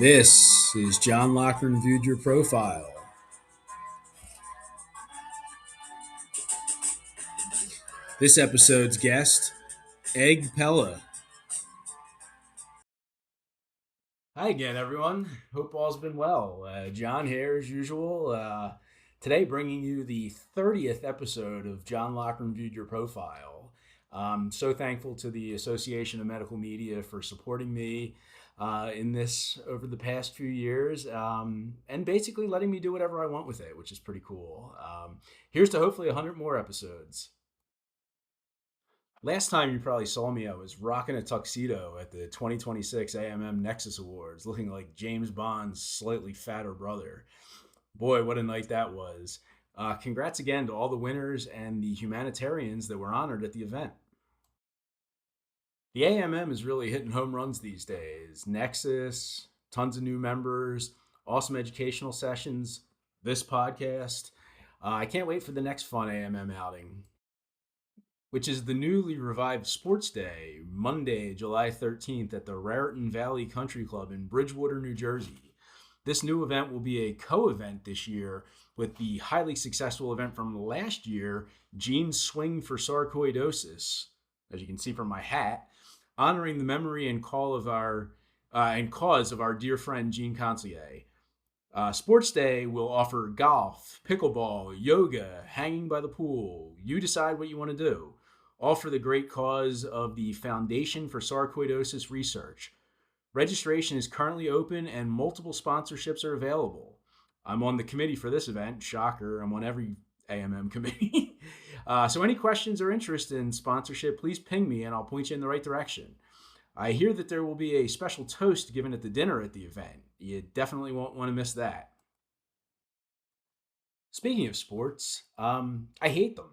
This is John Loughran Viewed Your Profile. This episode's guest, Egg Pela. Hi again, everyone. Hope all's been well. John here, as usual. Today, bringing you the 30th episode of John Loughran Viewed Your Profile. I'm so thankful to the Association of Medical Media for supporting me in this over the past few years, and basically letting me do whatever I want with it, which is pretty cool. Here's to hopefully 100 more episodes. Last time you probably saw me, I was rocking a tuxedo at the 2026 AMM Nexus Awards, looking like James Bond's slightly fatter brother. Boy, what a night that was. Congrats again to all the winners and the humanitarians that were honored at the event. The AMM is really hitting home runs these days. Nexus, tons of new members, awesome educational sessions, this podcast. I can't wait for the next fun AMM outing, which is the newly revived Sports Day, Monday, July 13th at the Raritan Valley Country Club in Bridgewater, New Jersey. This new event will be a co-event this year with the highly successful event from last year, Gene's Swing for Sarcoidosis, as you can see from my hat, honoring the memory and cause of our dear friend Gene Consier. Sports Day will offer golf, pickleball, yoga, hanging by the pool. You decide what you want to do. All for the great cause of the Foundation for Sarcoidosis Research. Registration is currently open and multiple sponsorships are available. I'm on the committee for this event. Shocker, I'm on every AMM committee. So any questions or interest in sponsorship, please ping me and I'll point you in the right direction. I hear that there will be a special toast given at the dinner at the event. You definitely won't want to miss that. Speaking of sports, I hate them.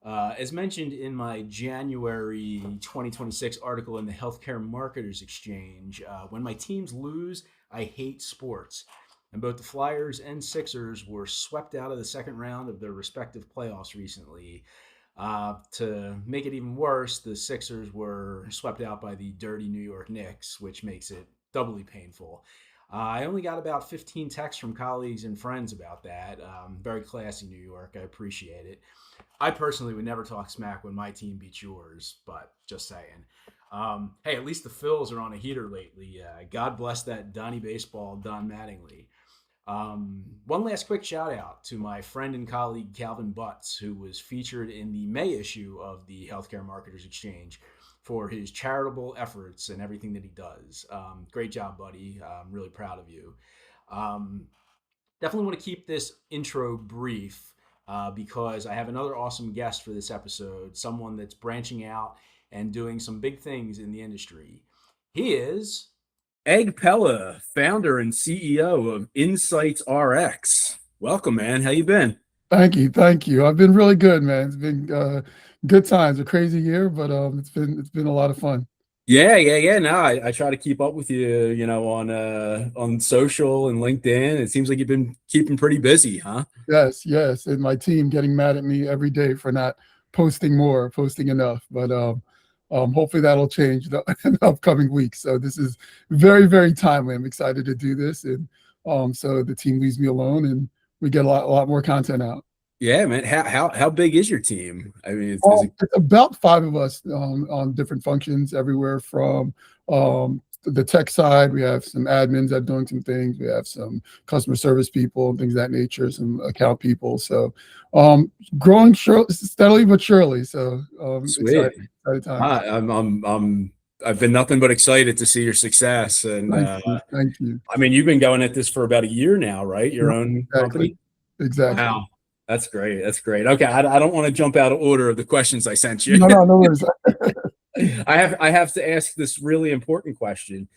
As mentioned in my January 2026 article in the Healthcare Marketers Exchange, when my teams lose, I hate sports. And both the Flyers and Sixers were swept out of the second round of their respective playoffs recently. To make it even worse, the Sixers were swept out by the dirty New York Knicks, which makes it doubly painful. I only got about 15 texts from colleagues and friends about that. Very classy, New York. I appreciate it. I personally would never talk smack when my team beats yours, but just saying. Hey, at least the Phils are on a heater lately. God bless that Donnie Baseball, Don Mattingly. One last quick shout out to my friend and colleague Calvin Butts, who was featured in the May issue of the Healthcare Marketers Exchange for his charitable efforts and everything that he does. Great job, buddy. I'm really proud of you. Definitely want to keep this intro brief because I have another awesome guest for this episode, someone that's branching out and doing some big things in the industry. He is Egg Pela, founder and CEO of Insights RX. Welcome, man. How you been? Thank you, thank you. I've been really good, man. It's been good times, a crazy year, but it's been a lot of fun. Yeah. No, I try to keep up with you, on social and LinkedIn. It seems like you've been keeping pretty busy, huh? Yes, yes, and my team getting mad at me every day for not posting enough, but hopefully that'll change in the upcoming weeks. So this is very, very timely. I'm excited to do this, and so the team leaves me alone, and we get a lot more content out. Yeah, man. How big is your team? I mean, is it? It's about five of us on different functions, everywhere from the tech side. We have some admins that are doing some things. We have some customer service people and things of that nature, some account people. So growing steadily but surely. So Sweet. excited times. I've been nothing but excited to see your success, and Thank you. Thank you. I mean, you've been going at this for about a year now, right? Your Yep, own exactly. company. Exactly. Wow, that's great. That's great. Okay, I don't want to jump out of order of the questions I sent you. No worries. I have to ask this really important question.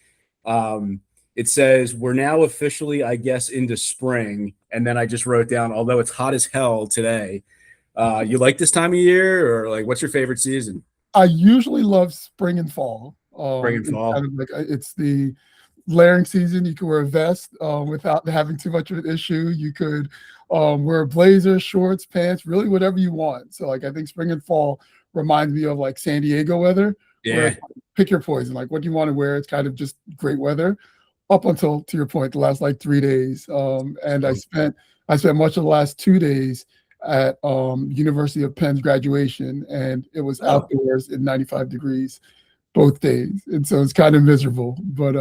It says we're now officially, I guess, into spring, and then I just wrote down, although it's hot as hell today. You like this time of year, or like, what's your favorite season? I usually love spring and fall. Spring and It's fall. kind of like it's the layering season. You can wear a vest without having too much of an issue. You could wear blazers, shorts, pants, really whatever you want. So like I think spring and fall reminds me of like San Diego weather, where Yeah. it's like, pick your poison. Like what do you want to wear? It's kind of just great weather. up until, to your point, the last like 3 days. And I spent much of the last 2 days at University of Penn's graduation, and it was Oh, outdoors in 95 degrees both days, and so it's kind of miserable. But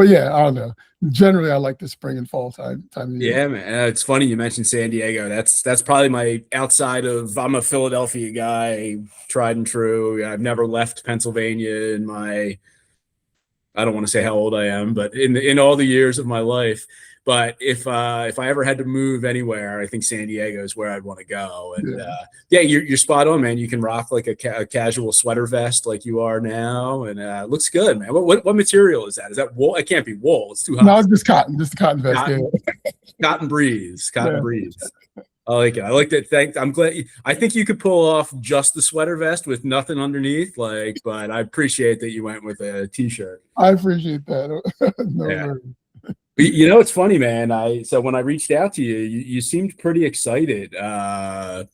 yeah, I don't know. Generally, I like the spring and fall time of year. yeah, man. It's funny you mentioned San Diego. That's probably my outside of. I'm a Philadelphia guy, tried and true. I've never left Pennsylvania in my. I don't want to say how old I am, but in all the years of my life. But if I ever had to move anywhere, I think San Diego is where I'd want to go. And Yeah. yeah, you're spot on, man. You can rock like a casual sweater vest like you are now, and it looks good, man. What material is that? Is that wool? It can't be wool. It's too No, hot. it's just the cotton vest. Yeah, Cotton, cotton breeze, cotton yeah. breeze. I like it. I like that. I'm glad. I think you could pull off just the sweater vest with nothing underneath. But I appreciate that you went with a t-shirt. I appreciate that. No Yeah. worries. You know, it's funny, man. So when I reached out to you, you seemed pretty excited to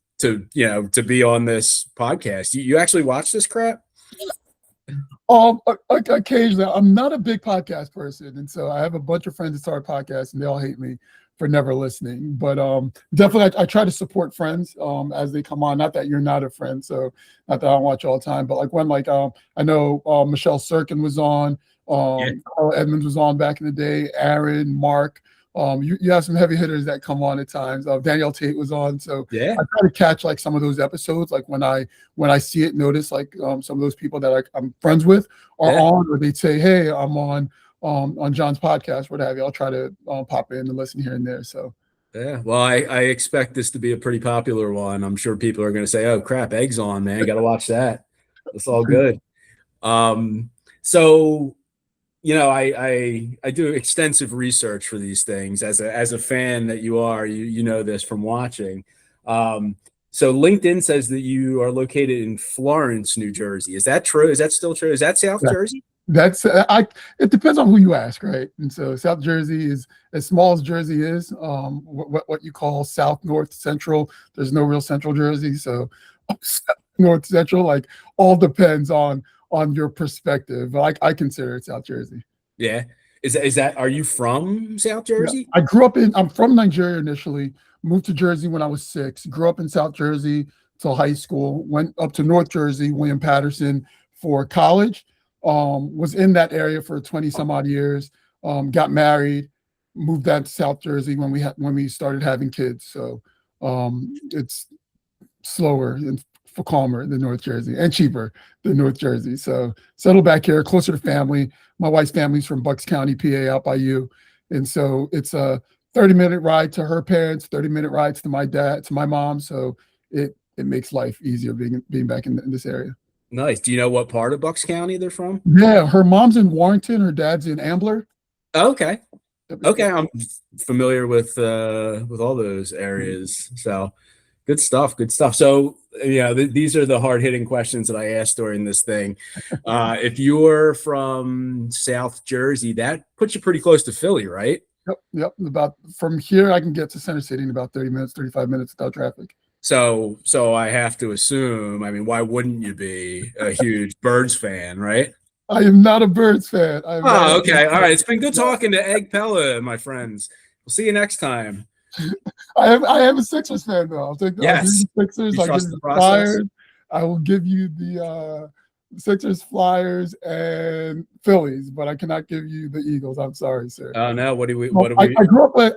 be on this podcast. You actually watch this crap? Occasionally, I'm not a big podcast person, and so I have a bunch of friends that start podcasts, and they all hate me for never listening. But definitely, I try to support friends as they come on. Not that you're not a friend, so not that I don't watch all the time, but like when I know Michelle Sirkin was on, Yeah. Carl Edmonds was on back in the day, Aaron, Mark. You have some heavy hitters that come on at times. Danielle Tate was on, so Yeah. I try to catch like some of those episodes. Like when I see it, notice like some of those people that I'm friends with are Yeah. on, or they'd say, "Hey, I'm on John's podcast," what have you. I'll try to pop in and listen here and there. So Yeah. Well, I expect this to be a pretty popular one. I'm sure people are going to say, "Oh crap, Egg's on, man. Got to watch that." It's all good. So I do extensive research for these things as a fan that you are. You know this from watching. So LinkedIn says that you are located in Florence, New Jersey. Is that true? Is that still true? Is that South yeah, Jersey? that's it depends on who you ask, right? And so South Jersey is as small as Jersey is. What you call South, North, Central. There's no real Central Jersey, so North, Central, like all depends on your perspective. I consider it South Jersey. Yeah. Is that are you from South Yeah, Jersey? I'm from Nigeria initially, moved to Jersey when I was 6, grew up in South Jersey till high school, went up to North Jersey, William Patterson for college, was in that area for 20 some odd years, got married, moved out to South Jersey when we started having kids. So it's slower and for calmer than North Jersey and cheaper than North Jersey. So settled back here, closer to family. My wife's family's from Bucks County, PA, out by you. And so it's a 30-minute ride to her parents, 30-minute rides to my mom. So it makes life easier being back in this area. Nice. Do you know what part of Bucks County they're from? Yeah, her mom's in Warrenton, her dad's in Ambler. Oh, okay. Okay, I'm familiar with all those areas. So good stuff. Good stuff. So these are the hard hitting questions that I asked during this thing. If you're from South Jersey, that puts you pretty close to Philly, right? Yep. About from here, I can get to Center City in about 30 minutes, 35 minutes without traffic. So I have to assume. I mean, why wouldn't you be a huge Birds fan, right? I am not a Birds fan. Oh, okay. All right. It's been good talking to Egg Pela, my friends. We'll see you next time. I am a Sixers fan though. I'll give you the Sixers. I'll give you the Flyers. I will give you the Sixers, Flyers, and Phillies, but I cannot give you the Eagles. I'm sorry, sir. Oh no. What do we? I grew up in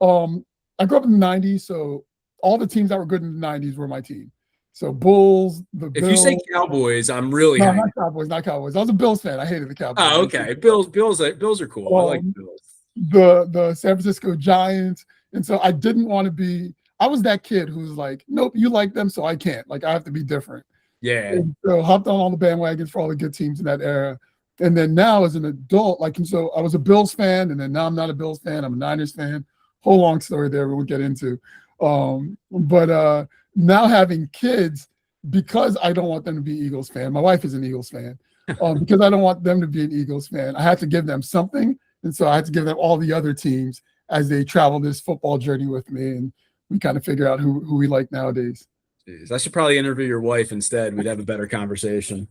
the '90s, so all the teams that were good in the '90s were my team. So Bulls, the Bills. If you say Cowboys, I'm really not Cowboys. I was a Bills fan. I hated the Cowboys. Oh, okay. Bills are cool. I like the Bills. The San Francisco Giants, and so I didn't want to be. I was that kid who's like, nope, you like them, so I can't. Like I have to be different. Yeah. And so hopped on all the bandwagons for all the good teams in that era, and then now as an adult, and so I was a Bills fan, and then now I'm not a Bills fan. I'm a Niners fan. Whole long story there we'll get into. But now having kids, because I don't want them to be Eagles fan. My wife is an Eagles fan. Because I don't want them to be an Eagles fan. I have to give them something. And so I had to give them all the other teams as they travel this football journey with me. And we kind of figure out who we like nowadays. Jeez, I should probably interview your wife instead. We'd have a better conversation.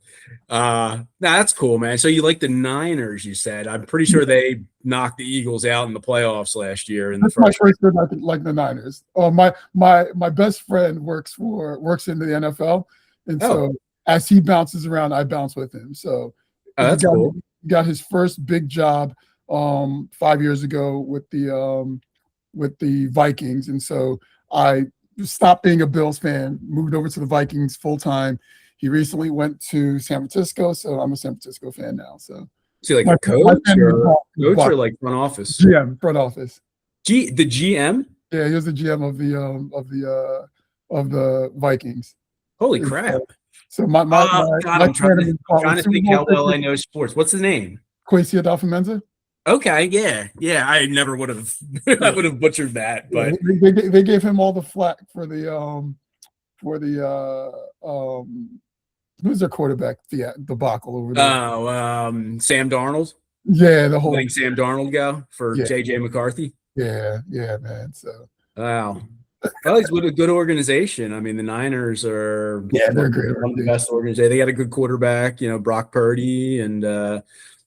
That's cool, man. So you like the Niners, you said. I'm pretty sure they knocked the Eagles out in the playoffs last year in the That's my first. first year like the Niners. My best friend works in the NFL, and Oh, so as he bounces around, I bounce with him. So he that's cool. got his first big job 5 years ago with the Vikings, and so I stopped being a Bills fan, moved over to the Vikings full time. He recently went to San Francisco, so I'm a San Francisco fan now. So See, like my a coach family or bought like front office? GM front office. The GM? Yeah, he was the GM of the Vikings. Holy And crap. so my God, I'm tournament caught trying with to Super think Bowl how well I tickets, know sports. What's the name? Quincy Adolfo-Mensa. Okay, yeah. Yeah, I never would have I Yeah, would have butchered that, yeah. but They gave him all the flack for the who's their quarterback debacle over there. Sam Darnold. Yeah, the whole Letting Sam Darnold go for yeah JJ McCarthy. yeah man. So Wow. Well, he's with a good organization. I mean, the Niners are yeah, they're a great one of the organization. best organizations. They got a good quarterback, Brock Purdy and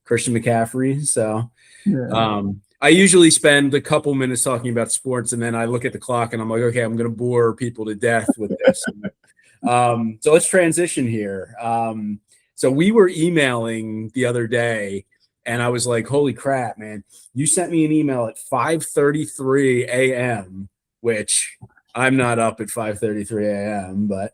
Christian McCaffrey. So Yeah, I usually spend a couple minutes talking about sports, and then I look at the clock and I'm like, okay, I'm going to bore people to death with this. So let's transition here. So we were emailing the other day, and I was like, holy crap, man. You sent me an email at 5:33 a.m., which I'm not up at 5:33 a.m., but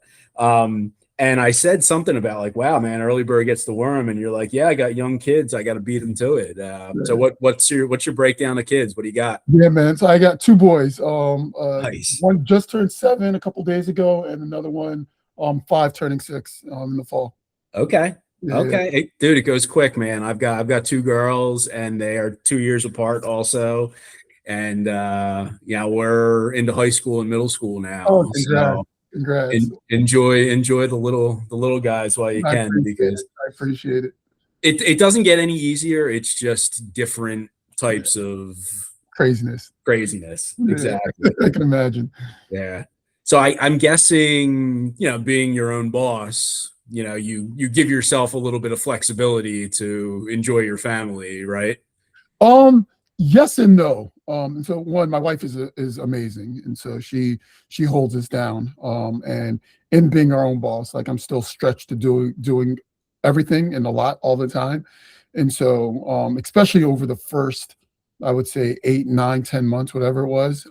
and I said something about like, wow, man, early bird gets the worm, and you're like, yeah, I got young kids, I got to beat them to it. So yeah. what's your breakdown of kids? What do you got? Yeah, man. So I got two boys. Nice. One just turned 7 a couple days ago, and another one, 5 turning 6, in the fall. Okay. Yeah, Okay. Hey, dude, it goes quick, man. I've got two girls and they are 2 years apart also. And yeah, we're into high school and middle school oh, now. congrats, So congrats. enjoy the little guys while you I can, appreciate because it. I appreciate it. it doesn't get any easier. It's just different Yeah, types of craziness. craziness. Yeah, Exactly. I can imagine. Yeah. So I'm guessing, being your own boss, you give yourself a little bit of flexibility to enjoy your family, right? Um, yes and no. And so one, my wife is amazing, and so she holds us down. And in being our own boss, like I'm still stretched to doing everything and a lot all the time. And so, especially over the first, I would say 8, 9, 10 months, whatever it was,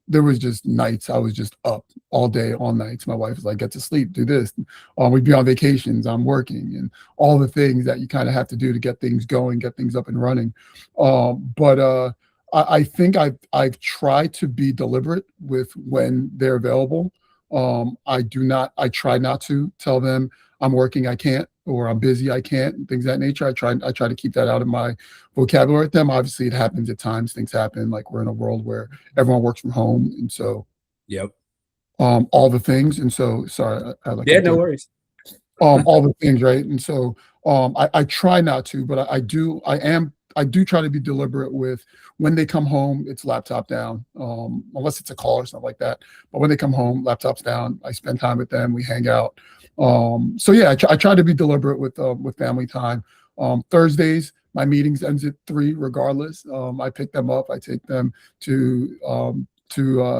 there was just nights I was just up all day, all nights. My wife was like, "Get to sleep, do this." We'd be on vacations, I'm working, and all the things that you kind of have to do to get things going, get things up and running. But I think I've tried to be deliberate with when they're available. I try not to tell them I'm working, I can't, or I'm busy, I can't, and things of that nature. I try to keep that out of my vocabulary with them. Obviously, it happens at times. Things happen. Like we're in a world where everyone works from home, and so Yep. all the things. And so, sorry, I like Yeah, to no get worries. all the things, right? And so I try not to, but I do try to be deliberate with when they come home, it's laptop down, unless it's a call or something like that. But when they come home, laptops down, I spend time with them, we hang out. So yeah, I try to be deliberate with family time. Thursdays, my meetings ends at 3 regardless. I pick them up, I take them to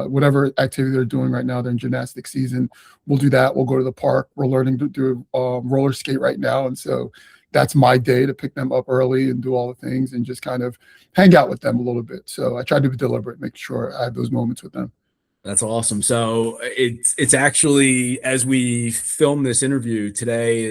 whatever activity they're doing right now. They're in gymnastics season. We'll do that. We'll go to the park. We're learning to do roller skate right now, and so that's my day to pick them up early and do all the things and just kind of hang out with them a little bit. So I try to be deliberate, make sure I have those moments with them. That's awesome. So it's actually, as we film this interview today,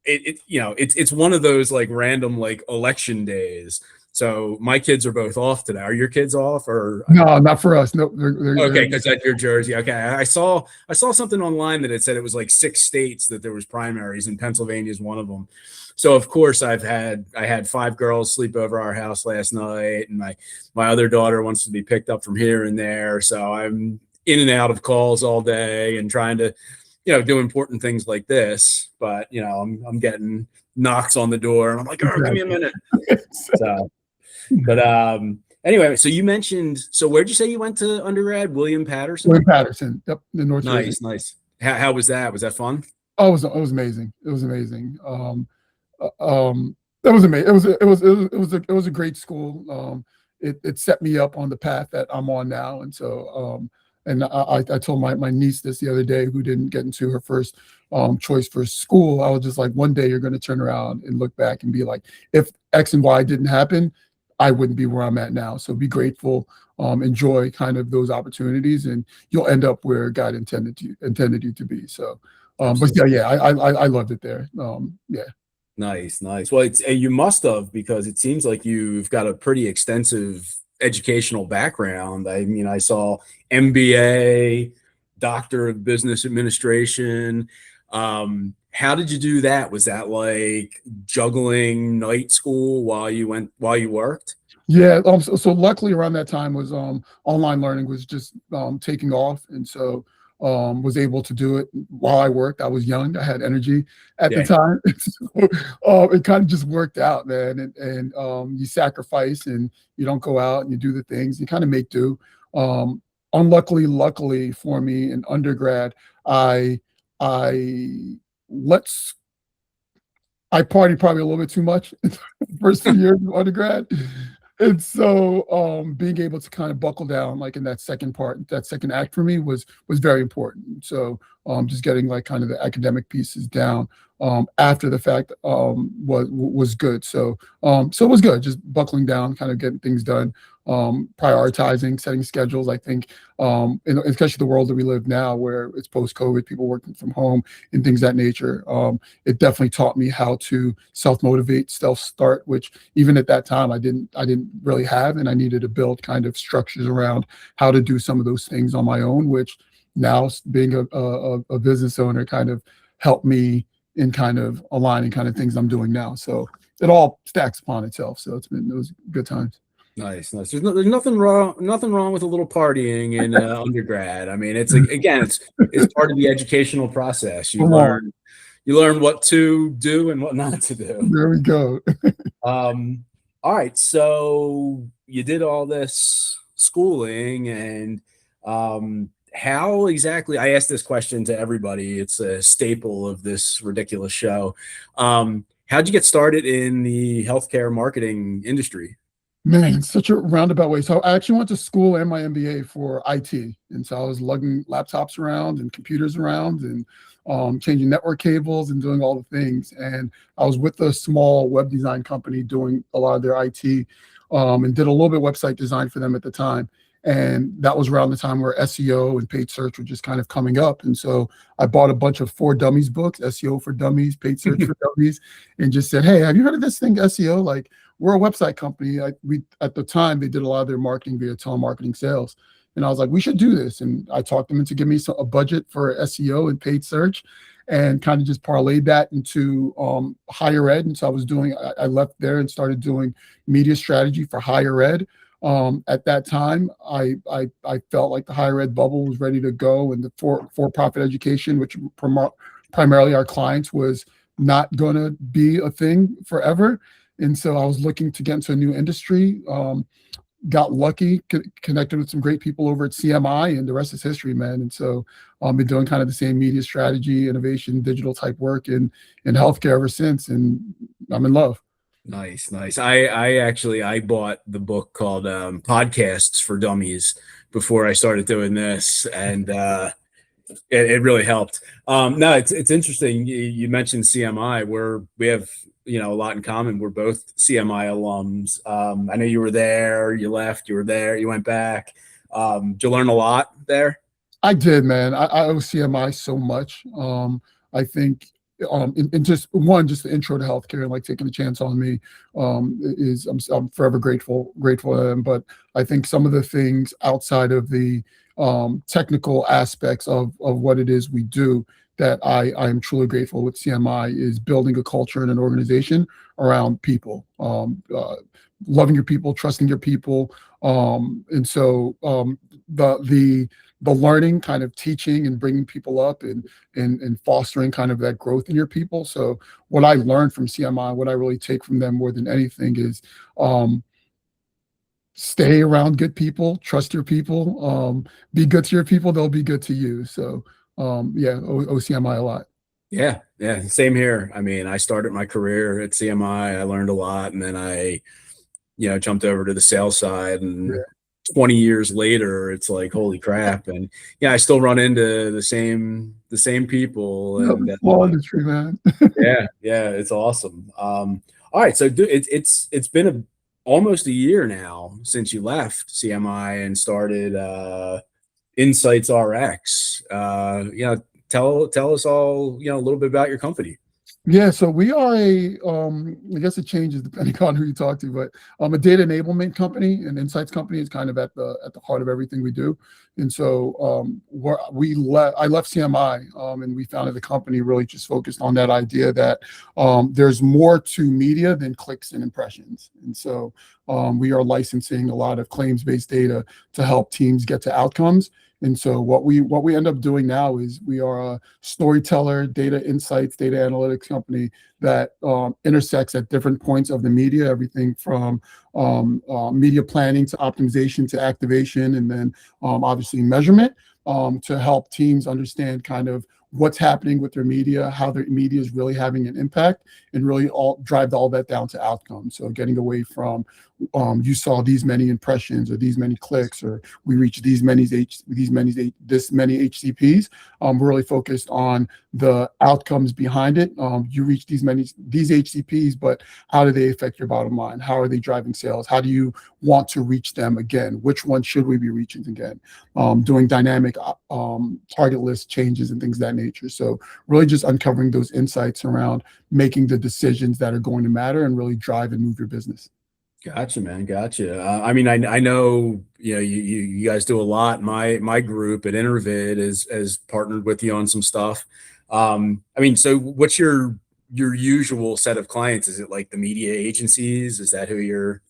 it's one of those like random like election days. So my kids are both off today. Are your kids off or? No, not for us. No, Okay, because that's your jersey. Okay, I saw something online that it said it was like 6 states that there was primaries, and Pennsylvania is one of them. So of course I had 5 girls sleep over our house last night, and my other daughter wants to be picked up from here and there. So I'm in and out of calls all day and trying to, do important things like this. But I'm getting knocks on the door, and I'm like, oh, give me a minute. So, but Anyway, so you mentioned, so where'd you say you went to undergrad? William William Patterson? Patterson, yep, in North Jersey. Nice, nice. How was that? Was that fun? Oh, it was amazing. It was amazing. It was amazing. It was a great school. It set me up on the path that I'm on now, and so and I told my niece this the other day, who didn't get into her first choice for school. I was just like, one day you're going to turn around and look back and be like, if X and Y didn't happen, I wouldn't be where I'm at now. So be grateful, enjoy kind of those opportunities, and you'll end up where God intended you to be. So, but Absolutely. yeah, I loved it there. Yeah. Nice, nice. Well, you must have, because it seems like you've got a pretty extensive educational background. I mean, I saw MBA, Doctor of Business Administration. How did you do that? Was that like juggling night school while you worked? Yeah, so luckily around that time was online learning was just taking off, and so was able to do it while I worked. I was young, I had energy at the Yeah, time, so it kind of just worked out, man. And you sacrifice and you don't go out and you do the things you kind of make do. Um, luckily for me in undergrad, I I let's I partied probably a little bit too much the first few years of undergrad. And so being able to kind of buckle down like in that second part, that second act for me was very important. So just getting like kind of the academic pieces down after the fact was good. So it was good, just buckling down, kind of getting things done, prioritizing, setting schedules. I think especially the world that we live now where it's post-COVID, people working from home and things of that nature. It definitely taught me how to self-motivate, self-start, which even at that time I didn't really have, and I needed to build kind of structures around how to do some of those things on my own, which now being a business owner kind of helped me in kind of aligning kind of things I'm doing now. So it all stacks upon itself. So it was good times. nice, nice. There's nothing wrong with a little partying in undergrad. I mean, it's like, again, it's part of the educational process. Come on, You learn what to do and what not to do. there we go. All right, so you did all this schooling, and how exactly? I ask this question to everybody. It's a staple of this ridiculous show. How'd you get started in the healthcare marketing industry? Man, such a roundabout way. So I actually went to school and my MBA for IT. And so I was lugging laptops around and computers around and changing network cables and doing all the things. And I was with a small web design company doing a lot of their IT and did a little bit of website design for them at the time. And that was around the time where SEO and paid search were just kind of coming up. And so I bought a bunch of For Dummies books, SEO for Dummies, paid search for dummies, and just said, hey, have you heard of this thing, SEO? Like, we're a website company. We at the time they did a lot of their marketing via telemarketing sales, and I was like, we should do this. And I talked them into giving me a budget for SEO and paid search, and kind of just parlayed that into higher ed. And so I left there and started doing media strategy for higher ed. At that time, I felt like the higher ed bubble was ready to go, and the for-profit education, which primarily our clients, was not going to be a thing forever. And so I was looking to get into a new industry. Got lucky, connected with some great people over at CMI, and the rest is history, man. And so I've been doing kind of the same media strategy, innovation, digital type work in healthcare ever since, and I'm in love. Nice, nice. I bought the book called Podcasts for Dummies before I started doing this, and it really helped. No, it's interesting. You mentioned CMI. We have a lot in common. We're both CMI alums. I know you were there. You left. You were there. You went back. Did you learn a lot there? I did, man. I owe CMI so much. I think in just the intro to healthcare and like taking a chance on me is I'm forever grateful to them. But I think some of the things outside of the technical aspects of what it is we do that I am truly grateful with CMI is building a culture and an organization around people, loving your people, trusting your people, and so the learning, kind of teaching and bringing people up and fostering kind of that growth in your people. So what I learned from CMI, what I really take from them more than anything is stay around good people, trust your people, be good to your people, they'll be good to you. So yeah, OCMI a lot. Yeah, yeah, same here. I mean, I started my career at CMI. I learned a lot, and then I, jumped over to the sales side, and Yeah, 20 years later, it's like, holy crap. And yeah, I still run into the same people, yeah, and small industry, man. yeah, yeah, it's awesome. All right, so it's been almost a year now since you left CMI and started Insights RX. Tell us all, a little bit about your company. Yeah, so we are I guess it changes depending on who you talk to, but a data enablement company and insights company is kind of at the heart of everything we do. And so I left CMI and we founded a company really just focused on that idea that there's more to media than clicks and impressions. And so we are licensing a lot of claims-based data to help teams get to outcomes. And so what we end up doing now is we are a storyteller, data insights, data analytics company that intersects at different points of the media, everything from media planning to optimization to activation, and then obviously measurement to help teams understand kind of what's happening with their media, how their media is really having an impact, and really drive all that down to outcomes. So getting away from you saw these many impressions or these many clicks or we reached this many HCPs. We're really focused on the outcomes behind it. You reach these HCPs, but how do they affect your bottom line? How are they driving sales? How do you want to reach them again? Which one should we be reaching again? Doing dynamic target list changes and things of that nature. So really just uncovering those insights around making the decisions that are going to matter and really drive and move your business. Gotcha, man. Gotcha. I mean, I know, you guys do a lot. My group at Intervid has partnered with you on some stuff. I mean, so what's your usual set of clients? Is it like the media agencies? Is that who you're?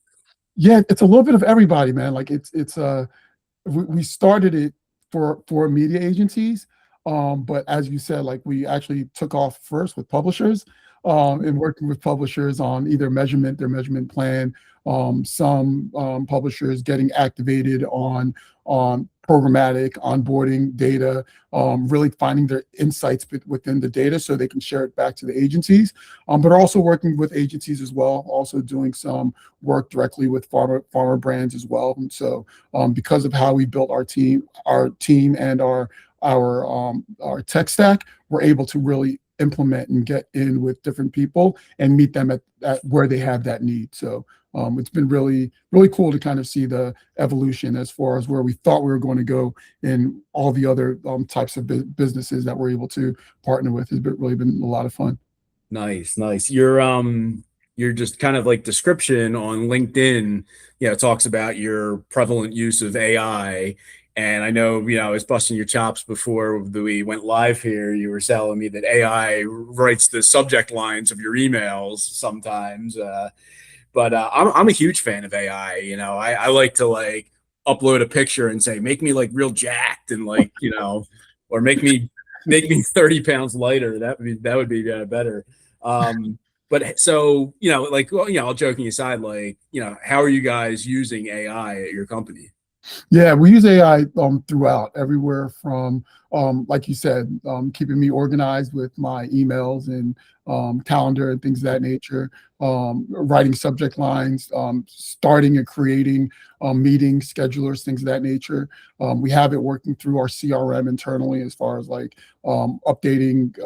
Yeah, it's a little bit of everybody, man. Like it's we started it for media agencies, but as you said, like we actually took off first with publishers, and working with publishers on either their measurement plan. Some publishers getting activated on programmatic onboarding data, really finding their insights within the data so they can share it back to the agencies. But also working with agencies as well, also doing some work directly with pharma brands as well. And so because of how we built our team and our tech stack, we're able to really implement and get in with different people and meet them at where they have that need. So it's been really, really cool to kind of see the evolution as far as where we thought we were going to go in all the other types of businesses that we're able to partner with. Has really been a lot of fun. Nice, nice. Your just kind of like description on LinkedIn, talks about your prevalent use of AI. And I know, I was busting your chops before we went live here. You were telling me that AI writes the subject lines of your emails sometimes. But I'm a huge fan of AI. I like to like upload a picture and say, make me like real jacked and like, or make me 30 pounds lighter. That would be better. Um, but so, like, well, all joking aside, like, how are you guys using AI at your company? Yeah, we use AI throughout, everywhere from like you said, keeping me organized with my emails and calendar and things of that nature, writing subject lines, starting and creating meetings, schedulers, things of that nature. We have it working through our CRM internally as far as like updating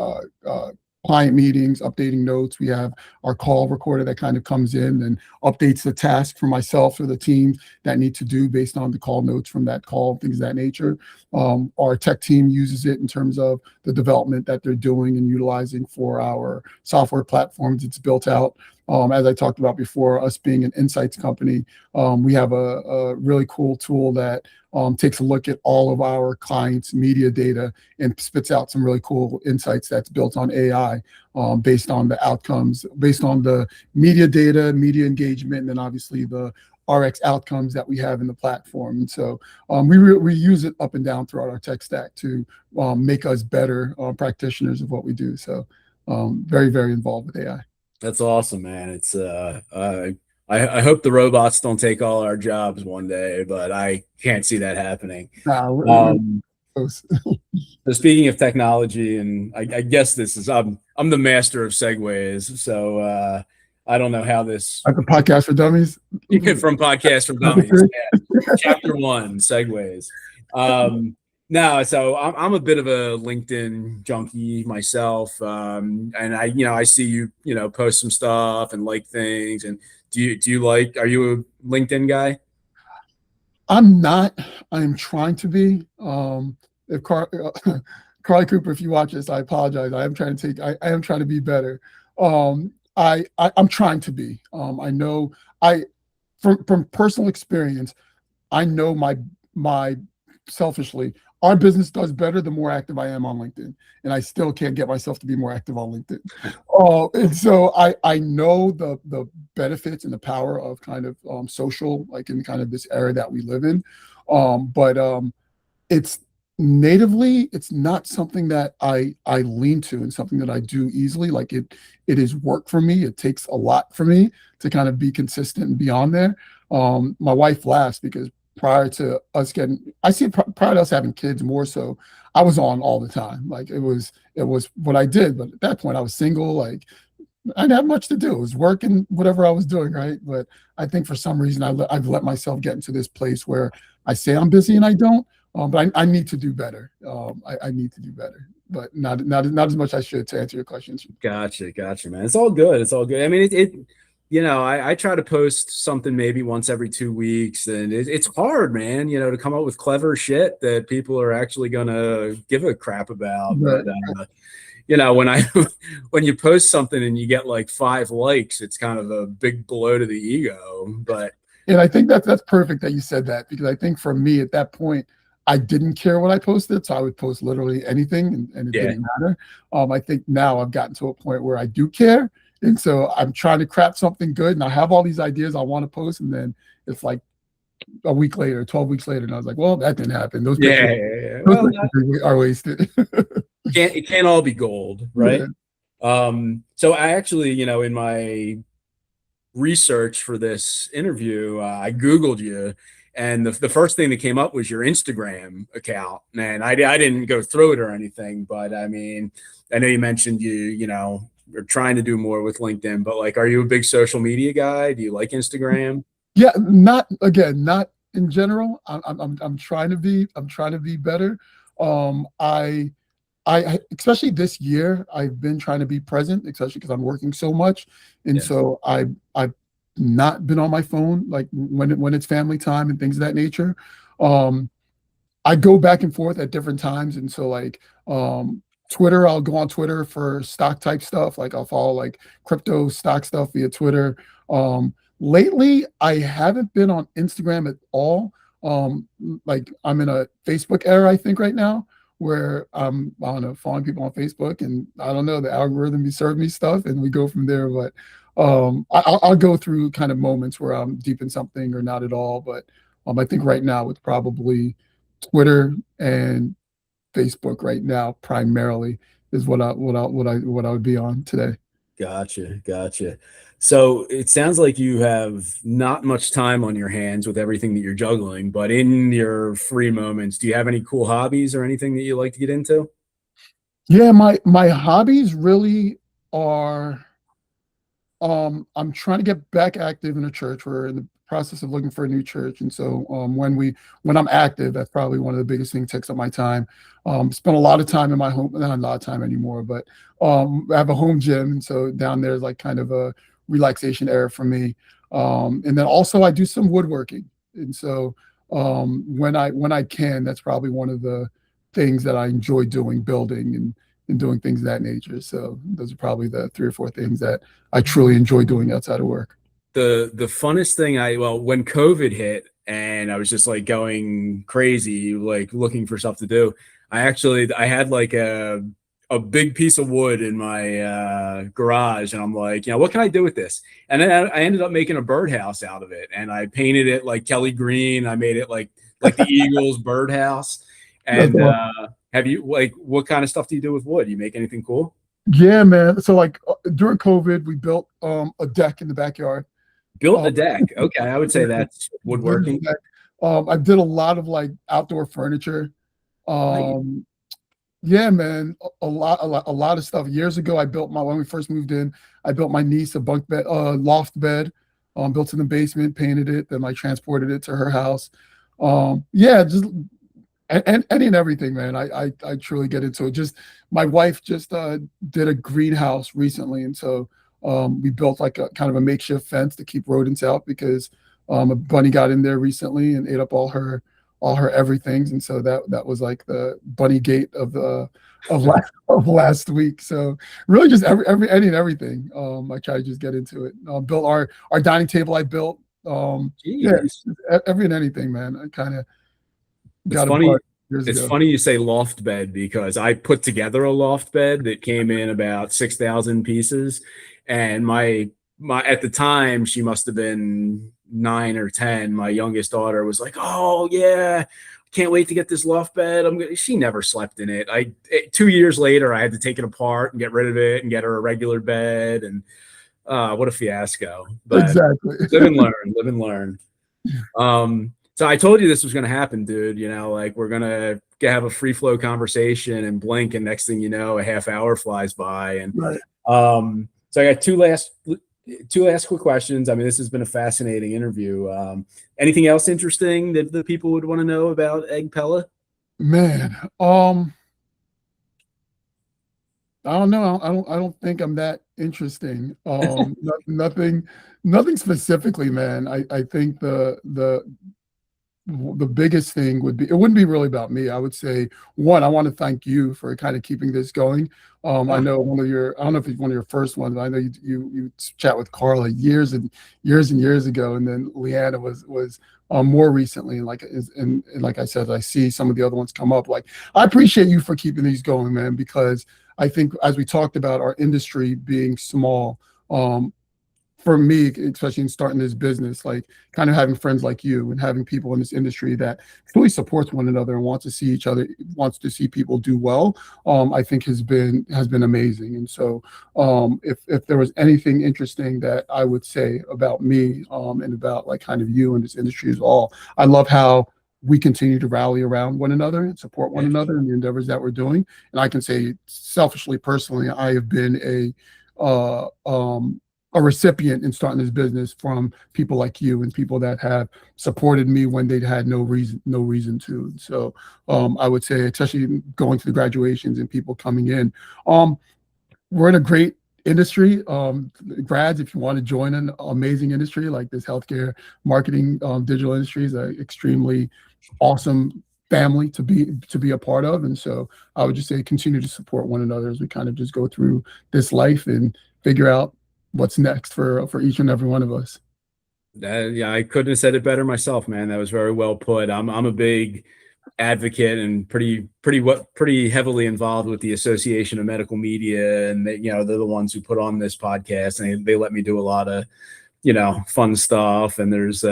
client meetings, updating notes. We have our call recorder that kind of comes in and updates the task for myself or the team that need to do based on the call notes from that call, things of that nature. Our tech team uses it in terms of the development that they're doing and utilizing for our software platforms. It's built out. As I talked about before, us being an insights company, we have a really cool tool that takes a look at all of our clients' media data and spits out some really cool insights that's built on AI, based on the outcomes, based on the media data, media engagement, and then obviously the RX outcomes that we have in the platform. And so we use it up and down throughout our tech stack to make us better practitioners of what we do. So very, very involved with AI. That's awesome, man. It's I hope the robots don't take all our jobs one day, but I can't see that happening. Nah, we're Um, close. so speaking of technology, and I guess this is I'm the master of segues, so I don't know how this Like a podcast for dummies. from podcast from dummies. Yeah. Chapter one, segues. No, so I'm a bit of a LinkedIn junkie myself, and I see you post some stuff and like things. And do you like? Are you a LinkedIn guy? I'm not. I'm trying to be. If Carly Cooper, if you watch this, I apologize. I am trying to be better. I'm trying to be. I know. I from personal experience, I know my selfishly, our business does better the more active I am on LinkedIn, and I still can't get myself to be more active on LinkedIn. And so I know the benefits and the power of kind of social, like in kind of this era that we live in, but it's natively it's not something that I lean to and something that I do easily. Like it is work for me. It takes a lot for me to kind of be consistent and be on there. My wife laughs because prior to us getting, I see it prior to us having kids more so, I was on all the time. Like it was what I did. But at that point, I was single. Like I didn't have much to do. It was working, whatever I was doing, right? But I think for some reason I've let myself get into this place where I say I'm busy and I don't. But I need to do better. I need to do better, but not as much I should to answer your questions. Gotcha, man. It's all good. It's all good. I mean, I try to post something maybe once every 2 weeks, and it's hard, man, to come up with clever shit that people are actually gonna give a crap about. But But when I when you post something and you get like 5 likes, it's kind of a big blow to the ego. But and I think that's perfect that you said that, because I think for me at that point, I didn't care what I posted, so I would post literally anything, and it yeah, didn't matter. I think now I've gotten to a point where I do care, and so I'm trying to craft something good, and I have all these ideas I want to post, and then it's like a week later, 12 weeks later, and I was like, well, that didn't happen. yeah. Those Well, pictures are wasted. it can't all be gold, right? Yeah. So I actually, in my research for this interview, I Googled you, and the first thing that came up was your Instagram account. And I didn't go through it or anything, but I mean, I know you mentioned you're trying to do more with LinkedIn, but like, are you a big social media guy? Do you like Instagram? Yeah, not in general. I'm trying to be. I'm trying to be better. I especially this year, I've been trying to be present, especially because I'm working so much, and Yes. so I've not been on my phone like when it's family time and things of that nature. Um, I go back and forth at different times. And so like Twitter, I'll go on Twitter for stock type stuff. Like I'll follow like crypto stock stuff via Twitter. Lately, I haven't been on Instagram at all. Like I'm in a Facebook era, I think, right now, where I don't know, following people on Facebook, and I don't know, the algorithm be serving me stuff, and we go from there. But I'll go through kind of moments where I'm deep in something or not at all. But I think right now it's probably Twitter and Facebook right now primarily is what I would be on today. Gotcha. So it sounds like you have not much time on your hands with everything that you're juggling, but in your free moments, do you have any cool hobbies or anything that you like to get into? Yeah, my hobbies really are. I'm trying to get back active in a church. We're in the process of looking for a new church, and so when I'm active, that's probably one of the biggest things that takes up my time. Spend a lot of time in my home, not a lot of time anymore, but I have a home gym, and so down there is like kind of a relaxation area for me. And then also I do some woodworking, and so when I can, that's probably one of the things that I enjoy doing, building and doing things of that nature. So those are probably the three or four things that I truly enjoy doing outside of work. The funnest thing when COVID hit and I was just like going crazy, like looking for stuff to do, I had like a big piece of wood in my garage, and I'm like, what can I do with this? And then I ended up making a birdhouse out of it, and I painted it like Kelly Green. I made it like the Eagles birdhouse. That's And awesome. have you like what kind of stuff do you do with wood? You make anything cool? Yeah, man. So like during COVID, we built a deck in the backyard. Built a Um, deck. Okay, I would say that's built a woodworking. deck. I did a lot of like outdoor furniture. Nice. Um, Yeah, man, a lot of stuff. Years ago, I built my when we first moved in, I built my niece a bunk bed, loft bed, built in the basement, painted it, then I transported it to her house. Yeah, just and any and everything, man. I truly get into it. Just my wife just did a greenhouse recently, and so we built like a kind of a makeshift fence to keep rodents out because a bunny got in there recently and ate up all her everythings, and so that was like the bunny gate of the of last week. So really, just every any and everything. I try to just get into it. Built our dining table. I built. Yeah, Jeez. every and anything, man. I kind of It's got a funny. bug years It's ago. funny you say loft bed because I put together a loft bed that came in about 6,000 pieces, and my at the time she must have been 9 or 10. My youngest daughter was like, "Oh yeah, can't wait to get this loft bed." I'm gonna. She never slept in it. 2 years later, I had to take it apart and get rid of it and get her a regular bed, and what a fiasco. But Exactly. live and learn. Live and learn. So I told you this was going to happen, dude. Like we're going to have a free flow conversation and blink, and next thing you know, a half hour flies by. And Right. so I got two last quick questions. I mean, this has been a fascinating interview. Anything else interesting that the people would want to know about Egg Pella? Man, I don't know. I don't think I'm that interesting. Nothing, nothing specifically, man. I think the biggest thing would be it wouldn't be really about me. I would say one, I want to thank you for kind of keeping this going. I Oh, know one of your I don't know if it's one of your first ones. I know you chat with Carla years and years ago, and then Leanna was more recently. And and like I said, I see some of the other ones come up. Like I appreciate you for keeping these going, man, because I think as we talked about our industry being small, for me, especially in starting this business, like kind of having friends like you and having people in this industry that really supports one another and wants to see each other, wants to see people do well, I think has been amazing. And so, if there was anything interesting that I would say about me, and about like kind of you in this industry is all, I love how we continue to rally around one another and support one yeah. another in the endeavors that we're doing. And I can say selfishly, personally, I have been a recipient in starting this business from people like you and people that have supported me when they had no reason to. So I would say, especially going to the graduations and people coming in, um, we're in a great industry. Grads, if you want to join an amazing industry like this healthcare marketing, digital industry is an extremely awesome family to be a part of. And so I would just say continue to support one another as we kind of just go through this life and figure out what's next for each and every one of us. Yeah, I couldn't have said it better myself, man. That was very well put. I'm a big advocate and pretty heavily involved with the Association of Medical Media, and they're the ones who put on this podcast, and they let me do a lot of fun stuff. And there's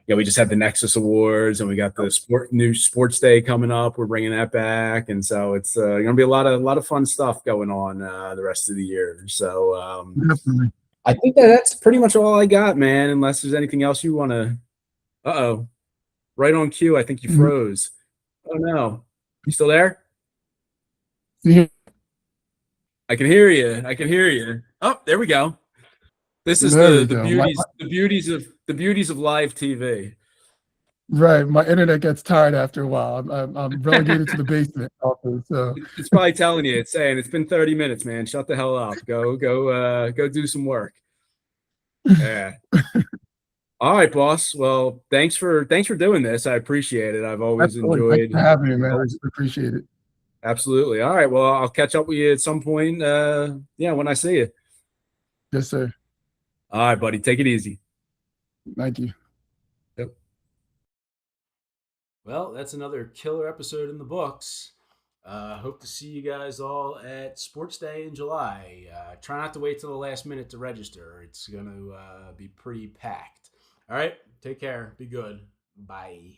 we just had the Nexus Awards, and we got the new Sports Day coming up. We're bringing that back, and so it's gonna be a lot of fun stuff going on the rest of the year. So Definitely. I think that's pretty much all I got, man. Unless there's anything else you want to. Uh-oh. Right on cue. I think you Mhm. froze. Oh no. You still there? Yeah, I can hear you. I can hear you. Oh, there we go. This is there the we the go. beauties of live TV. Right, my internet gets tired after a while. I'm relegated to the basement often. So It's probably telling you. It's saying it's been 30 minutes, man. Shut the hell up. Go do some work. Yeah. All right, boss. Well, thanks for doing this. I appreciate it. I've always absolutely, thanks enjoyed for having me, man. I always appreciate it. absolutely. All right. Well, I'll catch up with you at some point. Yeah, when I see you. Yes, sir. All right, buddy. Take it easy. Thank you. Yep. Well, that's another killer episode in the books. Hope to see you guys all at Sports Day in July. Try not to wait till the last minute to register. It's going to be pretty packed. All right. Take care. Be good. Bye.